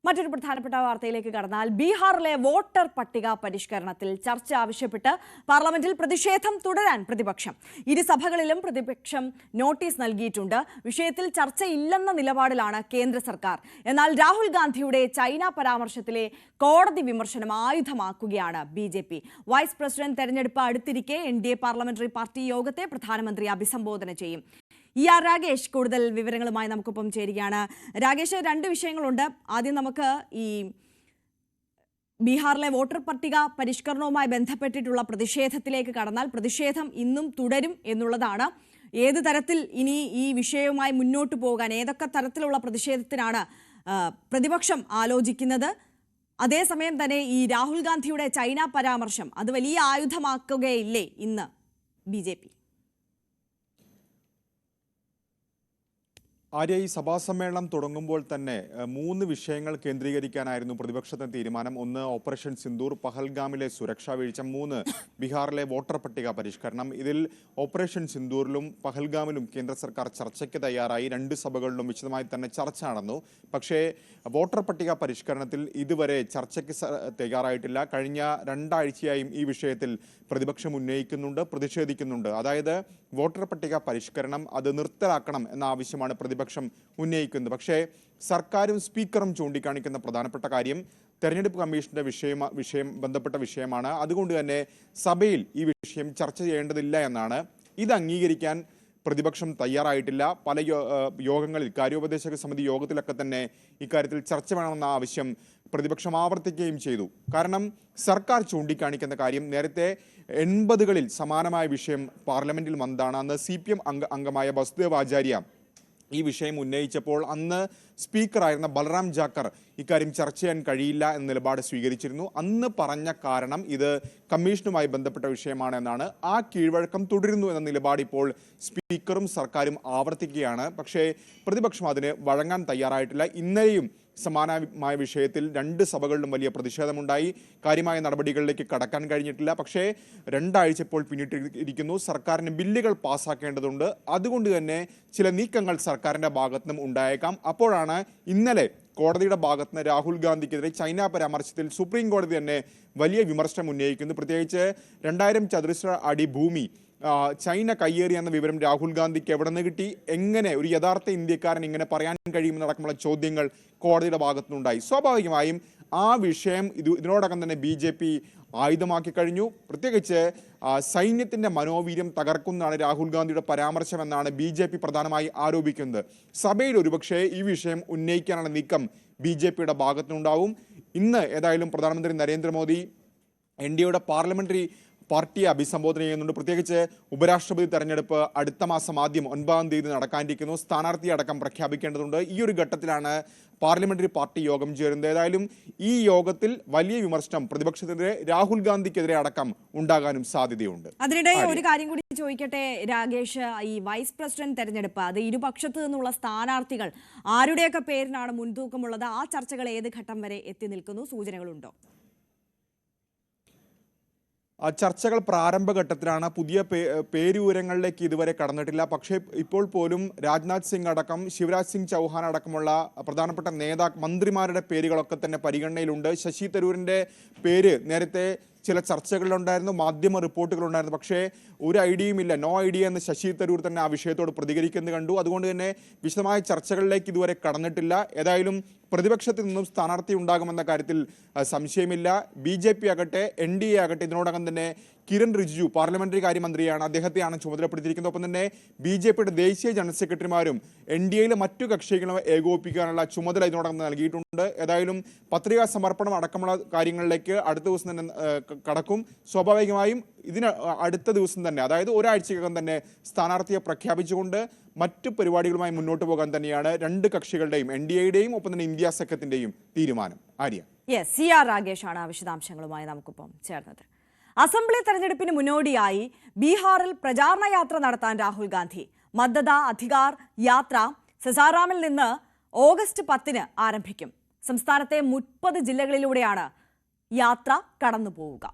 മറ്റൊരു പ്രധാനപ്പെട്ട വാർത്തയിലേക്ക് കടന്നാൽ ബീഹാറിലെ വോട്ടർ പട്ടിക പരിഷ്കരണത്തിൽ ചർച്ച ആവശ്യപ്പെട്ട് പാർലമെന്റിൽ പ്രതിഷേധം തുടരാൻ പ്രതിപക്ഷം. ഇരുസഭകളിലും പ്രതിപക്ഷം നോട്ടീസ് നൽകിയിട്ടുണ്ട്. വിഷയത്തിൽ ചർച്ചയില്ലെന്ന നിലപാടിലാണ് കേന്ദ്ര സർക്കാർ. എന്നാൽ രാഹുൽ ഗാന്ധിയുടെ ചൈന പരാമർശത്തിലെ കോടതി വിമർശനം ആയുധമാക്കുകയാണ് ബിജെപി. വൈസ് പ്രസിഡന്റ് തെരഞ്ഞെടുപ്പ് അടുത്തിരിക്കെ NDA പാർലമെന്ററി പാർട്ടി യോഗത്തെ പ്രധാനമന്ത്രി അഭിസംബോധന ചെയ്യും. രാകേഷ് കൂടുതൽ വിവരങ്ങളുമായി നമുക്കൊപ്പം ചേരുകയാണ്. രാകേഷ്, രണ്ട് വിഷയങ്ങളുണ്ട്. ആദ്യം നമുക്ക് ഈ ബീഹാറിലെ വോട്ടർ പട്ടിക പരിഷ്കരണവുമായി ബന്ധപ്പെട്ടിട്ടുള്ള പ്രതിഷേധത്തിലേക്ക് കടന്നാൽ പ്രതിഷേധം ഇന്നും തുടരും എന്നുള്ളതാണ്. ഏത് തരത്തിൽ ഇനി ഈ വിഷയവുമായി മുന്നോട്ട് പോകാൻ, ഏതൊക്കെ തരത്തിലുള്ള പ്രതിഷേധത്തിനാണ് പ്രതിപക്ഷം ആലോചിക്കുന്നത്? അതേസമയം തന്നെ ഈ രാഹുൽ ഗാന്ധിയുടെ ചൈന പരാമർശം അത് വലിയ ആയുധമാക്കുകയില്ലേ ഇന്ന് ബിജെപി? ആര്യ, ഈ സഭാ സമ്മേളനം തുടങ്ങുമ്പോൾ തന്നെ 3 വിഷയങ്ങൾ കേന്ദ്രീകരിക്കാനായിരുന്നു പ്രതിപക്ഷത്തിന്റെ തീരുമാനം. ഒന്ന് ഓപ്പറേഷൻ സിന്ദൂർ, പഹൽഗാമിലെ സുരക്ഷാ വീഴ്ച, 3 ബീഹാറിലെ വോട്ടർ പട്ടിക പരിഷ്കരണം. ഇതിൽ ഓപ്പറേഷൻ സിന്ദൂറിലും പഹൽഗാമിലും കേന്ദ്ര സർക്കാർ ചർച്ചയ്ക്ക് തയ്യാറായി. 2 സഭകളിലും വിശദമായി തന്നെ ചർച്ച നടന്നു. പക്ഷേ വോട്ടർ പട്ടിക പരിഷ്കരണത്തിൽ ഇതുവരെ ചർച്ചയ്ക്ക് തയ്യാറായിട്ടില്ല. കഴിഞ്ഞ 2 ആഴ്ചയായും ഈ വിഷയത്തിൽ പ്രതിപക്ഷം ഉന്നയിക്കുന്നുണ്ട്, പ്രതിഷേധിക്കുന്നുണ്ട്. അതായത് വോട്ടർ പട്ടിക പരിഷ്കരണം അത് നിർത്തലാക്കണം എന്ന ആവശ്യമാണ് പ്രതിപക്ഷം ഉന്നയിക്കുന്നത്. പക്ഷേ സർക്കാരും സ്പീക്കറും ചൂണ്ടിക്കാണിക്കുന്ന പ്രധാനപ്പെട്ട കാര്യം തെരഞ്ഞെടുപ്പ് കമ്മീഷന്റെ ബന്ധപ്പെട്ട വിഷയമാണ്. അതുകൊണ്ട് തന്നെ സഭയിൽ ഈ വിഷയം ചർച്ച ചെയ്യേണ്ടതില്ല എന്നാണ്. ഇത് അംഗീകരിക്കാൻ പ്രതിപക്ഷം തയ്യാറായിട്ടില്ല. പല യോഗങ്ങളിൽ, കാര്യോപദേശക സമിതി യോഗത്തിലൊക്കെ തന്നെ ഇക്കാര്യത്തിൽ ചർച്ച വേണമെന്ന ആവശ്യം പ്രതിപക്ഷം ആവർത്തിക്കുകയും ചെയ്തു. കാരണം സർക്കാർ ചൂണ്ടിക്കാണിക്കുന്ന കാര്യം, നേരത്തെ 80കളിൽ സമാനമായ വിഷയം പാർലമെന്റിൽ വന്നതാണ്. അന്ന് CPM അംഗമായ വസുദേവ് ആചാര്യ ഈ വിഷയം ഉന്നയിച്ചപ്പോൾ അന്ന് സ്പീക്കറായിരുന്ന ബൽറാം ജാക്കർ ഇക്കാര്യം ചർച്ച ചെയ്യാൻ കഴിയില്ല എന്ന നിലപാട് സ്വീകരിച്ചിരുന്നു. അന്ന് പറഞ്ഞ കാരണം ഇത് കമ്മീഷനുമായി ബന്ധപ്പെട്ട വിഷയമാണ് എന്നാണ്. ആ കീഴ്വഴക്കം തുടരുന്നു എന്ന നിലപാട് ഇപ്പോൾ സ്പീക്കറും സർക്കാരും ആവർത്തിക്കുകയാണ്. പക്ഷേ പ്രതിപക്ഷം അതിന് വഴങ്ങാൻ തയ്യാറായിട്ടില്ല. ഇന്നലെയും സമാനമായ വിഷയത്തിൽ 2 സഭകളിലും വലിയ പ്രതിഷേധമുണ്ടായി. കാര്യമായ നടപടികളിലേക്ക് കടക്കാൻ കഴിഞ്ഞിട്ടില്ല. പക്ഷേ 2 ആഴ്ച ഇപ്പോൾ പിന്നിട്ടിരിക്കുന്നു. സർക്കാരിന് ബില്ലുകൾ പാസ്സാക്കേണ്ടതുണ്ട്. അതുകൊണ്ട് തന്നെ ചില നീക്കങ്ങൾ സർക്കാരിൻ്റെ ഭാഗത്തുനിന്നും ഉണ്ടായേക്കാം. അപ്പോഴാണ് ഇന്നലെ കോടതിയുടെ ഭാഗത്തുനിന്ന് രാഹുൽ ഗാന്ധിക്കെതിരെ ചൈന പരാമർശത്തിൽ സുപ്രീം കോടതി തന്നെ വലിയ വിമർശനം ഉന്നയിക്കുന്നു. പ്രത്യേകിച്ച് 2000 ചതുരശ്ര അടി ഭൂമി ചൈന കയ്യേറി എന്ന വിവരം രാഹുൽ ഗാന്ധിക്ക് എവിടെ നിന്ന് കിട്ടി, എങ്ങനെ ഒരു യഥാർത്ഥ ഇന്ത്യക്കാരൻ ഇങ്ങനെ പറയാൻ കഴിയുമെന്നടക്കമുള്ള ചോദ്യങ്ങൾ കോടതിയുടെ ഭാഗത്തുനിന്നുണ്ടായി. സ്വാഭാവികമായും ആ വിഷയം ഇതിനോടകം തന്നെ BJP ആയുധമാക്കി കഴിഞ്ഞു. പ്രത്യേകിച്ച് സൈന്യത്തിന്റെ മനോവീര്യം തകർക്കുന്നതാണ് രാഹുൽ ഗാന്ധിയുടെ പരാമർശം എന്നാണ് BJP പ്രധാനമായി ആരോപിക്കുന്നത്. സഭയിൽ ഒരുപക്ഷെ ഈ വിഷയം ഉന്നയിക്കാനുള്ള നീക്കം BJPയുടെ ഭാഗത്തുനിന്നുണ്ടാവും. ഇന്ന് ഏതായാലും പ്രധാനമന്ത്രി നരേന്ദ്രമോദി NDAയുടെ പാർലമെന്ററി പാർട്ടിയെ അഭിസംബോധന ചെയ്യുന്നുണ്ട്. പ്രത്യേകിച്ച് ഉപരാഷ്ട്രപതി തെരഞ്ഞെടുപ്പ് അടുത്ത മാസം ആദ്യം 9-ാം തീയതി നടക്കാനിരിക്കുന്നു. സ്ഥാനാർത്ഥി അടക്കം പ്രഖ്യാപിക്കേണ്ടതുണ്ട്. ഈ ഒരു ഘട്ടത്തിലാണ് പാർലമെന്ററി പാർട്ടി യോഗം ചേരുന്നത്. ഏതായാലും ഈ യോഗത്തിൽ വലിയ വിമർശനം പ്രതിപക്ഷത്തിനെതിരെ, രാഹുൽ ഗാന്ധിക്കെതിരെ അടക്കം ഉണ്ടാകാനും സാധ്യതയുണ്ട്. അതിനിടെ ഒരു കാര്യം കൂടി ചോദിക്കട്ടെ രാകേഷ്, ഈ വൈസ് പ്രസിഡന്റ് തെരഞ്ഞെടുപ്പ് അത് ഇരുപക്ഷത്തു നിന്നുള്ള സ്ഥാനാർത്ഥികൾ ആരുടെയൊക്കെ പേരിനാണ് മുൻതൂക്കമുള്ളത്? ആ ചർച്ചകൾ ഏത് ഘട്ടം വരെ എത്തി നിൽക്കുന്നു? സൂചനകളുണ്ടോ? ചർച്ചകൾ പ്രാരംഭഘട്ടത്തിലാണ്. പുതിയ പേരുവിവരങ്ങളിലേക്ക് ഇതുവരെ കടന്നിട്ടില്ല. പക്ഷേ ഇപ്പോൾ പോലും രാജ്നാഥ് സിംഗ് അടക്കം, ശിവരാജ് സിംഗ് ചൗഹാൻ അടക്കമുള്ള പ്രധാനപ്പെട്ട മന്ത്രിമാരുടെ പേരുകളൊക്കെ തന്നെ പരിഗണനയിലുണ്ട്. ശശി തരൂരിൻ്റെ പേര് നേരത്തെ ചില ചർച്ചകളിലുണ്ടായിരുന്നു, മാധ്യമ റിപ്പോർട്ടുകളുണ്ടായിരുന്നു. പക്ഷേ ഒരു ഐഡിയയുമില്ല, നോ ഐഡിയ എന്ന് ശശി തരൂർ തന്നെ ആ വിഷയത്തോട് പ്രതികരിക്കുന്നത് കണ്ടു. അതുകൊണ്ട് തന്നെ വിശദമായ ചർച്ചകളിലേക്ക് ഇതുവരെ കടന്നിട്ടില്ല. ഏതായാലും പ്രതിപക്ഷത്തിൽ നിന്നും സ്ഥാനാർത്ഥി ഉണ്ടാകുമെന്ന കാര്യത്തിൽ സംശയമില്ല. BJP ആകട്ടെ, NDA ആകട്ടെ ഇതിനോടകം തന്നെ കിരൺ റിജിജു പാർലമെന്ററി കാര്യമന്ത്രിയാണ്, അദ്ദേഹത്തെയാണ് ചുമതലപ്പെടുത്തിയിരിക്കുന്നത്. ഒപ്പം തന്നെ BJPയുടെ ദേശീയ ജനറൽ സെക്രട്ടറിമാരും NDAയിലെ മറ്റു കക്ഷികളെ ഏകോപിപ്പിക്കാനുള്ള ചുമതല ഇതിനോടകം നൽകിയിട്ടുണ്ട്. ഏതായാലും പത്രികാ സമർപ്പണം അടക്കമുള്ള കാര്യങ്ങളിലേക്ക് അടുത്ത ദിവസം തന്നെ കടക്കും. സ്വാഭാവികമായും ഇതിന് അടുത്ത ദിവസം തന്നെ, അതായത് ഒരാഴ്ചക്കകം തന്നെ സ്ഥാനാർത്ഥിയെ പ്രഖ്യാപിച്ചുകൊണ്ട് മറ്റു പരിപാടികളുമായി മുന്നോട്ട് പോകാൻ തന്നെയാണ് 2 കക്ഷികളുടെയും, NDAയുടെയും ഒപ്പം തന്നെ ഇന്ത്യ സഖ്യത്തിന്റെയും തീരുമാനം. ആര്യ, രാകേഷാണ് വിശദാംശങ്ങളുമായി നമുക്കൊപ്പം ചേർന്നത്. അസംബ്ലി തെരഞ്ഞെടുപ്പിന് മുന്നോടിയായി ബീഹാറിൽ പ്രചാരണ യാത്ര നടത്താൻ രാഹുൽ ഗാന്ധി. മദ്ദത അധികാർ യാത്ര സസാറാമിൽ നിന്ന് ഓഗസ്റ്റ് 10-ന് ആരംഭിക്കും. സംസ്ഥാനത്തെ 30 ജില്ലകളിലൂടെയാണ് യാത്ര കടന്നു പോവുക.